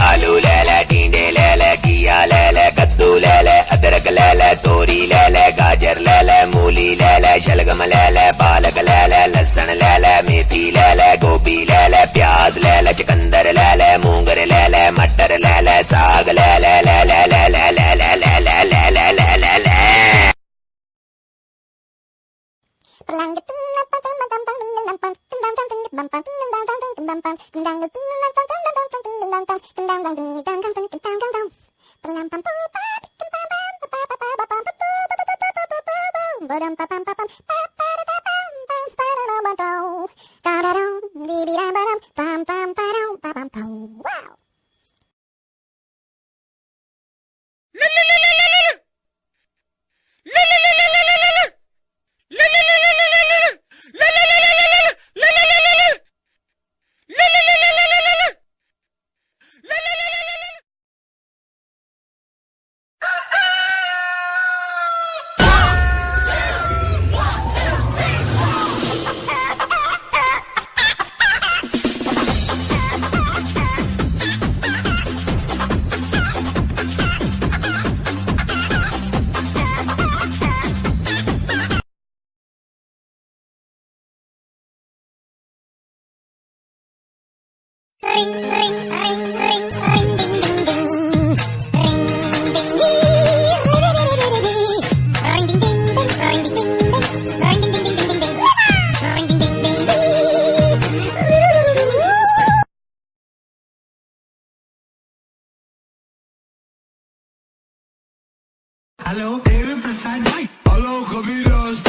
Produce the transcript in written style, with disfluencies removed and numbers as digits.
आलू ले ले, टींडे ले ले, घिया ले ले, कद्दू ले ले, अदरक ले ले, तोरी ले ले, गाजर ले ले, मूली ले ले, शलगम ले ले, पालक ले ले, लहसुन ले ले, मेथी ले ले, गोभी ले ले, प्याज ले ले, चुकंदर ले ले, मूंगर ले ले, मटर ले ले, साग ले ले ले ले ले ले ले ले ले ले ले ले ले ले ले। Ring, ring, ring, ring, ring, ding, ding, ding. Ring, ding, ding, ring, ding, ding, ring, ding, ding, ring, ding, ding, ding, ding, ding, ring, ding, ding, ding, ding. Hello, David Prasad. Hello, Kabiras.